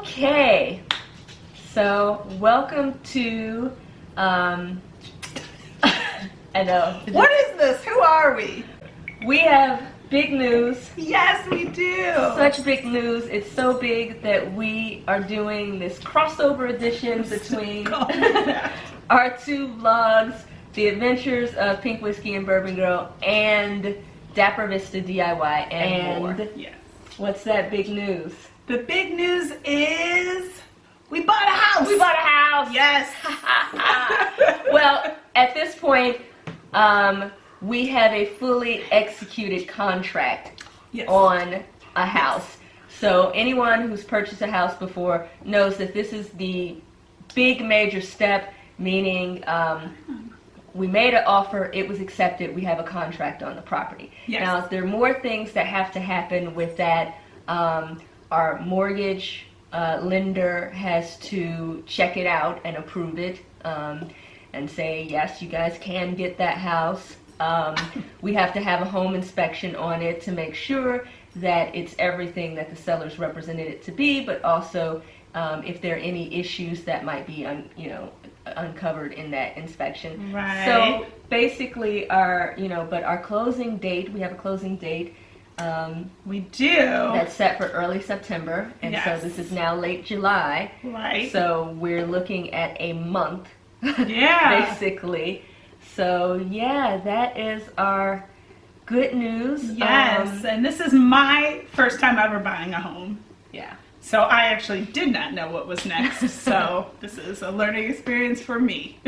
Okay, so welcome to, I know. What is this? Who are we? We have big news. Yes, we do. Such big news. It's so big that we are doing this crossover edition between our two vlogs, The Adventures of Pink Whiskey and Bourbon Girl and DapperVista DIY and more. Yes. What's that big news? The big news is we bought a house. We bought a house. Yes. Well, at this point, we have a fully executed contract on a house. So anyone who's purchased a house before knows that this is the big major step, meaning we made an offer, it was accepted, we have a contract on the property. Yes. Now, there are more things that have to happen with that. Our mortgage lender has to check it out and approve it and say, yes, you guys can get that house. We have to have a home inspection on it to make sure that it's everything that the sellers represented it to be, but also if there are any issues that might be uncovered in that inspection. Right. So basically our closing date, we have a closing date. We do. That's set for early September, and yes. so this is now late July. Right. So we're looking at a month. Yeah. Basically. So yeah, that is our good news. Yes, and this is my first time ever buying a home. Yeah. So I actually did not know what was next. So this is a learning experience for me.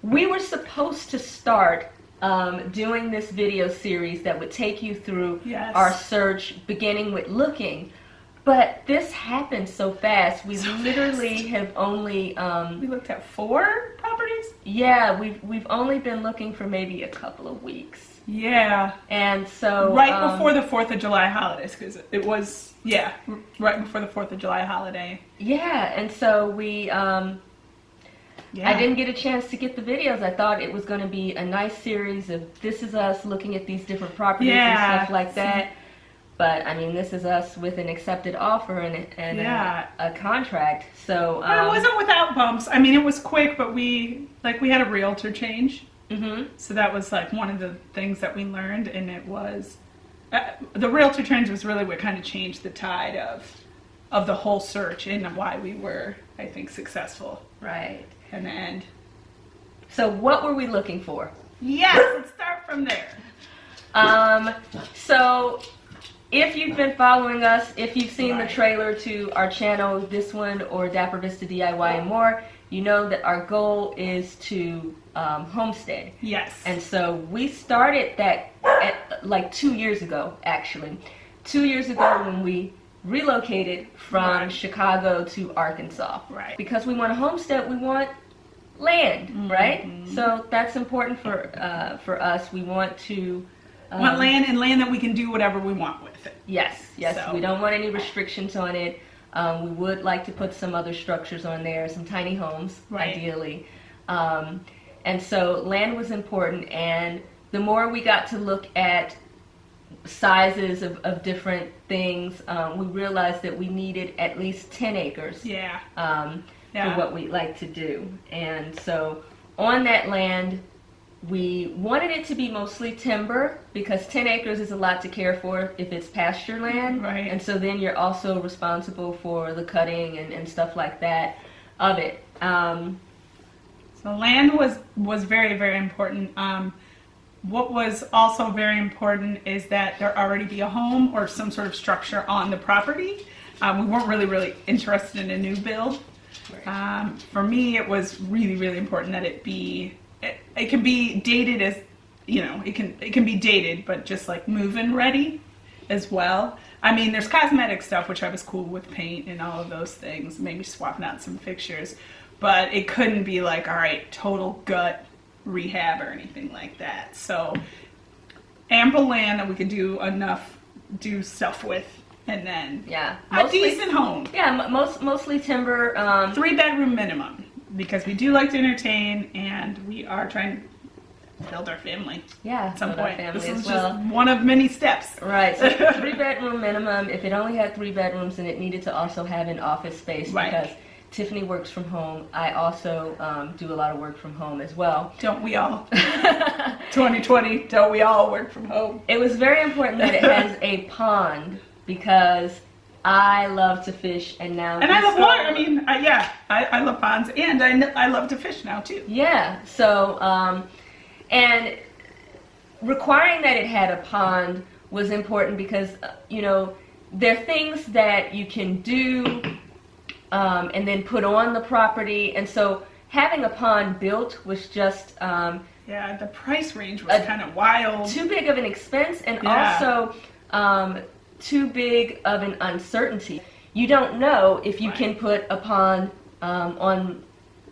We were supposed to start doing this video series that would take you through our search, beginning with looking. But this happened so fast. We literally have only we looked at 4 properties. Yeah, we've only been looking for maybe a couple of weeks. Yeah. And so right before the 4th of July holidays, because it was right before the 4th of July holiday. Yeah, and so we I didn't get a chance to get the videos. I thought it was going to be a nice series of this is us looking at these different properties and stuff like that. But I mean, this is us with an accepted offer and a contract. So but it wasn't without bumps. I mean, it was quick, but we had a realtor change. Mm-hmm. So that was like one of the things that we learned, and it was the realtor change was really what kind of changed the tide of the whole search and why we were, I think, successful. Right. In the end. So what were we looking for? Yes, let's start from there. So if you've been following us, if you've seen the trailer to our channel, this one or DapperVista DIY and more, you know that our goal is to homestead. Yes. And so we started that like 2 years ago, actually. 2 years ago when we relocated from Chicago to Arkansas. Right. Because we want a homestead, we want land, right? So that's important for us. We want to want land, and land that we can do whatever we want with it. Yes, yes. So. We don't want any restrictions on it. We would like to put some other structures on there, some tiny homes, ideally. And so land was important, and the more we got to look at sizes of different things, we realized that we needed at least 10 acres for what we like to do. And so on that land, we wanted it to be mostly timber because 10 acres is a lot to care for if it's pasture land. Right. And so then you're also responsible for the cutting and stuff like that of it. So land was very, very important. What was also very important is that there already be a home or some sort of structure on the property. We weren't really interested in a new build. Right. For me, it was really, really important that it can be dated as, it can be dated, but just like move-in ready as well. I mean, there's cosmetic stuff, which I was cool with paint and all of those things, maybe swapping out some fixtures, but it couldn't be like, all right, total gut rehab or anything like that. So ample land that we could do stuff with, and then a decent home. Yeah, mostly timber. 3-bedroom minimum, because we do like to entertain, and we are trying. build our family. Yeah, at some build our point. family This as is well. just one of many steps. Right, so 3-bedroom minimum. If it only had 3 bedrooms, then it needed to also have an office space Right. because Tiffany works from home. I also do a lot of work from home as well. Don't we all? 2020, don't we all work from home? It was very important that it has a pond because I love to fish, and now And I love water. I mean, I love ponds, and I love to fish now too. Yeah, so and requiring that it had a pond was important because there are things that you can do and then put on the property, and so having a pond built was just Yeah, the price range was kind of wild. too big of an expense, and Yeah. also too big of an uncertainty. You don't know if you Right. can put a pond on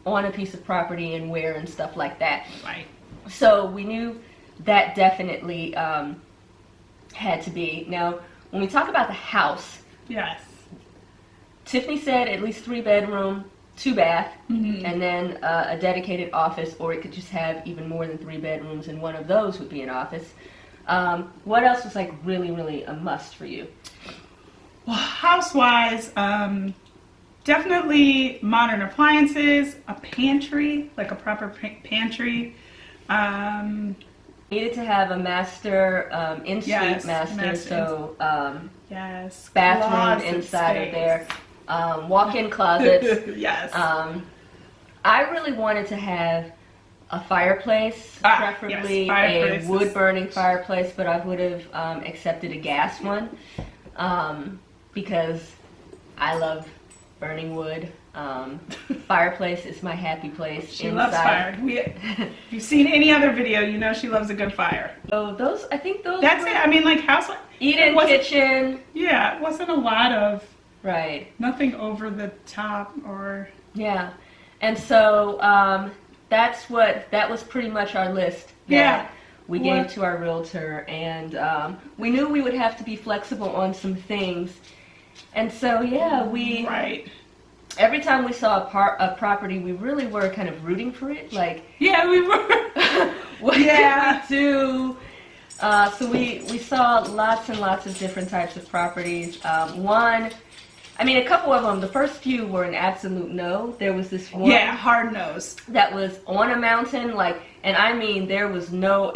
a piece of property and where and stuff like that. Right. So we knew that definitely had to be. Now, when we talk about the house, Yes. Tiffany said at least 3-bedroom, 2-bath, Mhm. and then a dedicated office, or it could just have even more than 3 bedrooms, and one of those would be an office. What else was like really, really a must for you? Well, house-wise, definitely modern appliances, a pantry, like a proper pantry. Needed to have a master, in-suite Yes, master, master so Yes. bathroom closet inside space. of there, walk-in closets. Yes. I really wanted to have a fireplace, preferably yes, fireplaces. a wood-burning fireplace, but I would have accepted a gas one because I love burning wood. Fireplace is my happy place. She inside. loves fire. If you've seen any other video, you know she loves a good fire. So I think those. That's were it. I mean, like house. Eat-in kitchen. Yeah, it wasn't a lot of Right. nothing over the top or. Yeah, and so that was pretty much our list. Yeah. We gave to our realtor, and we knew we would have to be flexible on some things, and so we Right. every time we saw a property, we really were kind of rooting for it, like Yeah, we were. what Yeah. can we do? So we saw lots and lots of different types of properties. A couple of them, the first few were an absolute no. There was this one Hard nose. that was on a mountain, and I mean there was no,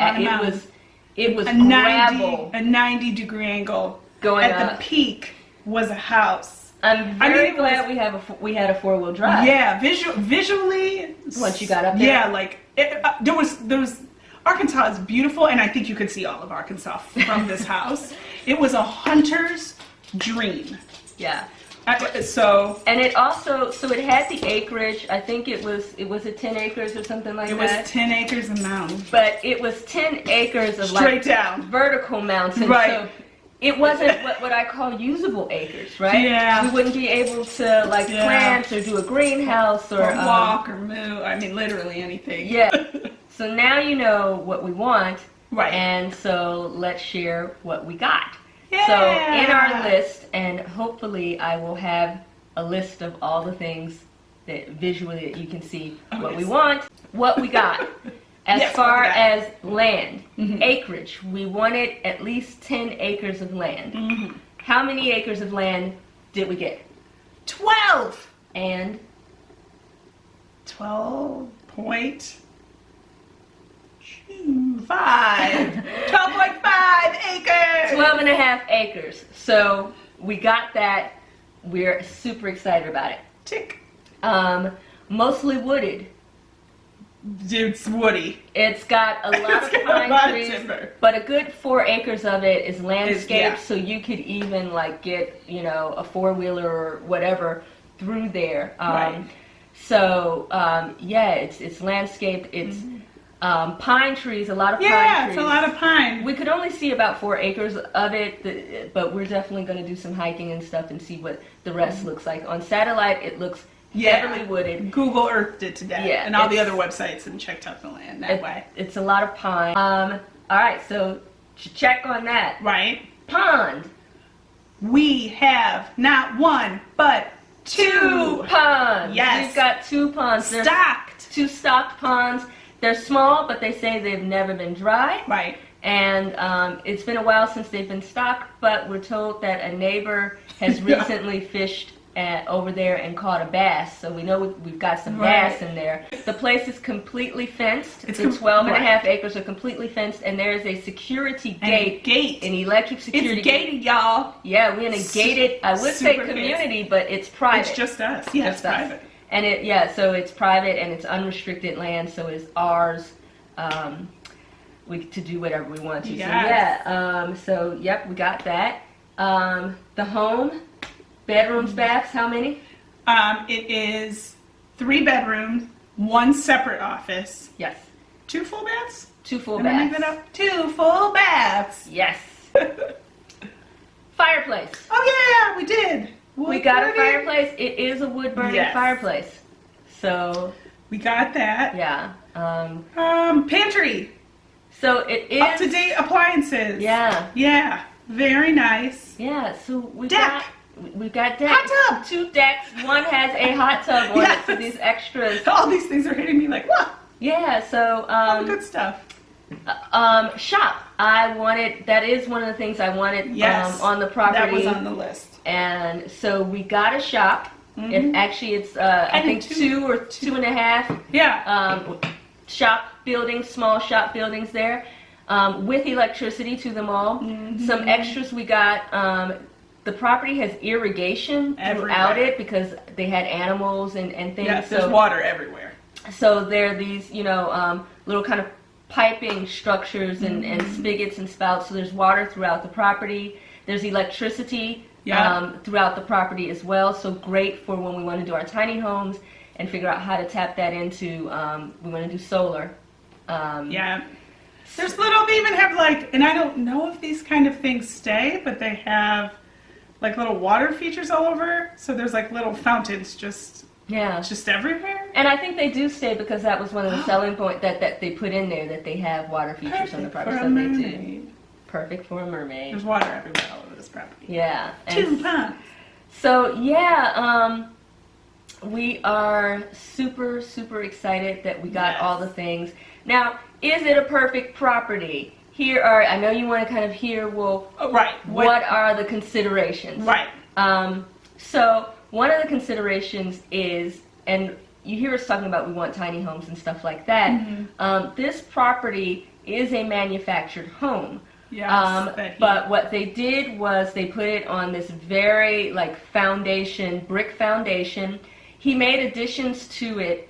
it was A gravel 90-degree angle. going At up. the peak was a house. I'm very it glad we had a 4-wheel drive. Yeah, visually. Once you got up there. Yeah, like there was. Arkansas is beautiful, and I think you could see all of Arkansas from this house. It was a hunter's dream. Yeah. And it also, it had the acreage. I think it was 10 acres or something like it that. was 10 acres of mountain. But it was 10 acres of Straight down. vertical mountain. Right. So it wasn't what I call usable acres, right? Yeah. We wouldn't be able to plant or do a greenhouse or walk or move. I mean, literally anything. Yeah. So now you know what we want. Right. And so let's share what we got. Yeah. So in our list, and hopefully I will have a list of all the things that visually that you can see what we want, what we got. As far as land, acreage, we wanted at least 10 acres of land. Mm-hmm. How many acres of land did we get? 12. And 12.25. 12.5 acres. 12 and a half acres. So we got that. We're super excited about it. Tick. Mostly wooded. Dude, it's woody. It's got a lot of got a pine lot of trees, timber. but a good 4 acres of it is landscaped, yeah. so you could even get a 4-wheeler or whatever through there. Right. So it's landscaped. It's pine trees, a lot of pine trees. Yeah, it's a lot of pine. We could only see about 4 acres of it, but we're definitely going to do some hiking and stuff and see what the rest looks like. On satellite, it looks heavily wooded. Google Earthed it today. Yeah, and all the other websites and checked out the land that way. It's a lot of pine. All right, so check on that. Right. Pond. We have not one, but 2 ponds. Yes. We've got 2 ponds. There's stocked. 2 stocked ponds. They're small, but they say they've never been dry. Right. And it's been a while since they've been stocked, but we're told that a neighbor has recently fished over there and caught a bass. So we know we've got some bass in there. The place is completely fenced. It's 12 and a half acres are completely fenced, and there is a security gate. An electric security gate. It's gated, y'all. Yeah, we're in a gated, I would say community, but it's private. It's just us. Yeah, it's private. And so it's private and it's unrestricted land, so it's ours. To do whatever we want to. Yes. So yep, we got that. The home, bedrooms, baths, how many? It is 3 bedrooms, 1 separate office. Yes. 2 full baths? 2 full Did I baths. make that up? 2 full baths. Yes. Fireplace. Oh yeah, we did. We got a fireplace. It is a wood burning fireplace. So we got that. Yeah. Pantry. So it is up-to-date appliances. Yeah. Yeah. Very nice. Yeah. So we've Deck. got deck. Hot tub. 2 decks. One has a hot tub on it. So these extras. All these things are hitting me like, what? Yeah. So all the good stuff. Shop. That is one of the things I wanted on the property. That was on the list. And so we got a shop. If actually it's I think 2 or 2.5. Yeah. Small shop buildings there, with electricity to them all. Some extras we got. The property has irrigation throughout it because they had animals and things. Yes, there's water everywhere. So there are these, little kind of piping structures and spigots and spouts. So there's water throughout the property. There's electricity throughout the property as well. So great for when we want to do our tiny homes and figure out how to tap that into. We want to do solar. There's they even have and I don't know if these kind of things stay, but they have little water features all over. So there's little fountains just everywhere. And I think they do stay because that was one of the selling points that they put in there, that they have water features on the property. So they do. Perfect for a mermaid. There's water everywhere all over this property. Yeah. 2 ponds. So we are super, super excited that we got all the things. Now, is it a perfect property? I know you want to kind of hear, what are the considerations? Right. So one of the considerations is, and you hear us talking about we want tiny homes and stuff like that. This property is a manufactured home. Yes, but what they did was they put it on this very brick foundation. He made additions to it.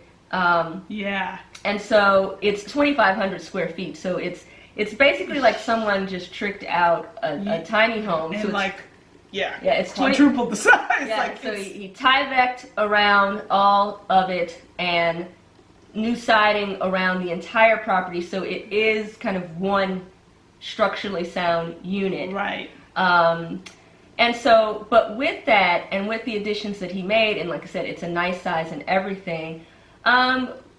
And so it's 2,500 square feet. So it's basically like someone just tricked out a tiny home. And so it's quadrupled the size. Yeah, so he Tyvek'd around all of it and new siding around the entire property. So it is kind of one structurally sound unit. Right. And so, but with that, and with the additions that he made, and like I said, it's a nice size and everything,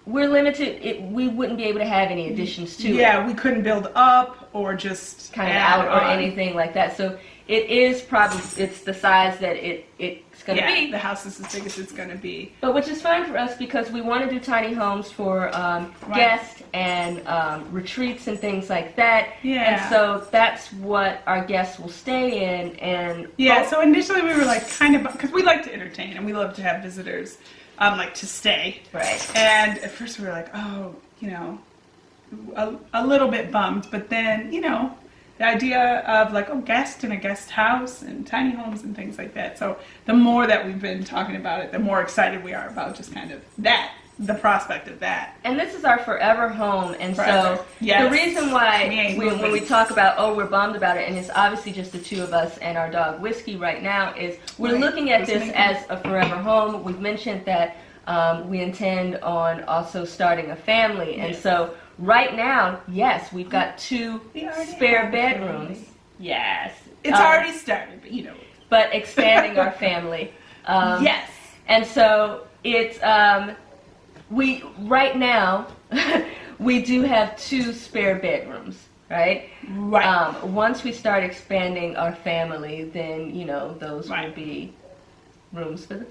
we're limited. We wouldn't be able to have any additions to it. Yeah, we couldn't build up or just kind of out or anything like that. So it is it's the size that it's going to be. The house is as big as it's going to be. But which is fine for us because we want to do tiny homes for guests and retreats and things like that. Yeah. And so that's what our guests will stay in. And so initially we were because we like to entertain and we love to have visitors to stay. Right. And at first we were a little bit bummed, but then, the idea of guest in a guest house and tiny homes and things like that. So the more that we've been talking about it, the more excited we are about just kind of the prospect of that. And this is our forever home, and forever. So the reason why when we talk about, we're bummed about it, and it's obviously just the 2 of us and our dog Whiskey right now, is we're looking at this as a forever home. We've mentioned that we intend on also starting a family, and so right now, yes, we've got 2 spare bedrooms. Yes. It's already started, but But expanding our family. Yes. And so it's, right now, we do have 2 spare bedrooms, right? Right. Once we start expanding our family, then, those will be rooms for the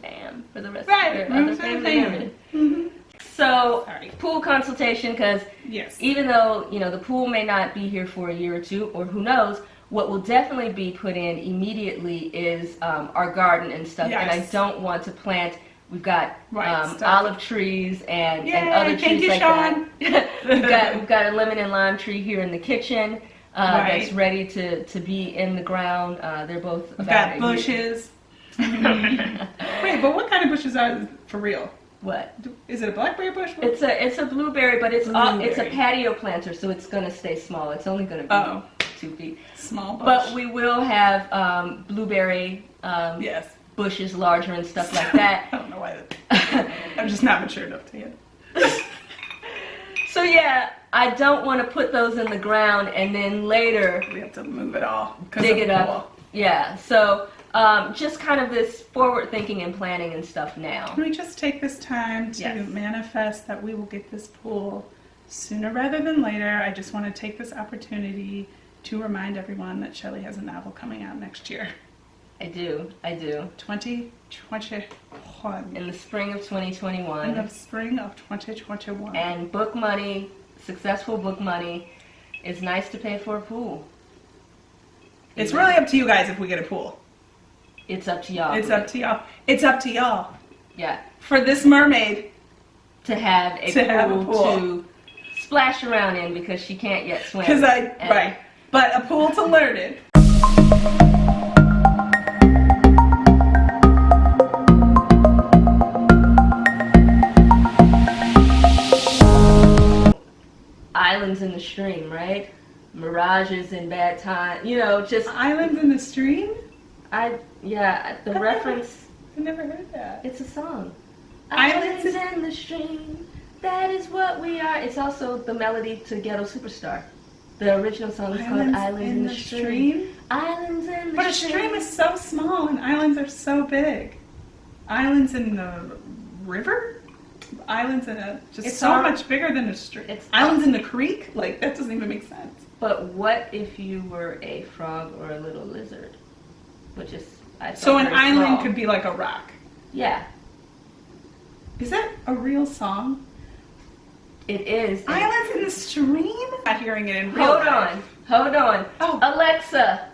rest of the family. So, Sorry. pool consultation, because Yes. even though, you know, the pool may not be here for a year or two, or who knows, what will definitely be put in immediately is our garden and stuff. Yes. And I don't want to plant, we've got Stuff. olive trees and Yay, other thank trees you, like Sean. that. we've got a lemon and lime tree here in the kitchen that's ready to be in the ground. They're both We've about got bushes. Wait, but what kind of bushes are for real? What? Is it a blackberry bush? It's a blueberry, but it's a Blueberry. patio planter, so it's going to stay small. It's only going to be 2 feet. Small bush. But we will have blueberry Yes. bushes larger and stuff like that. I don't know why. I'm just not mature enough to get. So yeah, I don't want to put those in the ground and then later We have to move it all. dig it up. Yeah, so just kind of this forward thinking and planning and stuff now. Can we just take this time to Yes. manifest that we will get this pool sooner rather than later? I just want to take this opportunity to remind everyone that Shelley has a novel coming out next year. I do. 2021. In the spring of In 2021. the spring of 2021. And book money, successful book money, is nice to pay for a pool. It's really up to you guys if we get a pool. It's up to y'all. It's up to y'all. It's up to y'all. Yeah. For this mermaid To have a To pool have a to splash around in because she can't yet swim. Because And- right. But a pool to learn in. Islands in the stream, right? Mirages in bad time. You know, just Islands in the stream? the reference. I never heard that. It's a song. Islands in the stream. That is what we are. It's also the melody to Ghetto Superstar. The original song is called Islands in the Stream. Islands in the But a stream is so small and islands are so big. Islands in the river? Islands in a just It's so our- much bigger than a stream. It's Islands in the creek? Like that doesn't even make sense. But what if you were a frog or a little lizard? Which is So an very island small. could be like a rock. Yeah, Is that a real song? it is. Islands in the stream? Not hearing it in real life. Hold on. Oh. Alexa,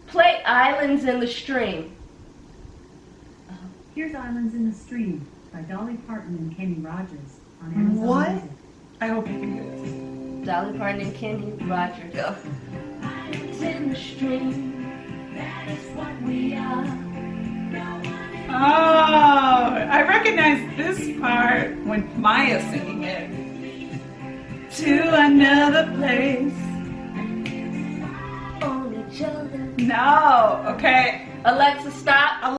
play Islands in the Stream. Here's Islands in the Stream by Dolly Parton and Kenny Rogers on Amazon What? Music. I hope you can hear this. Dolly Parton and Kenny Rogers. Islands in the Stream, that is what we are. Oh, I recognize this part when Maya's singing it. To another place. On each other. No, okay. Alexa, stop.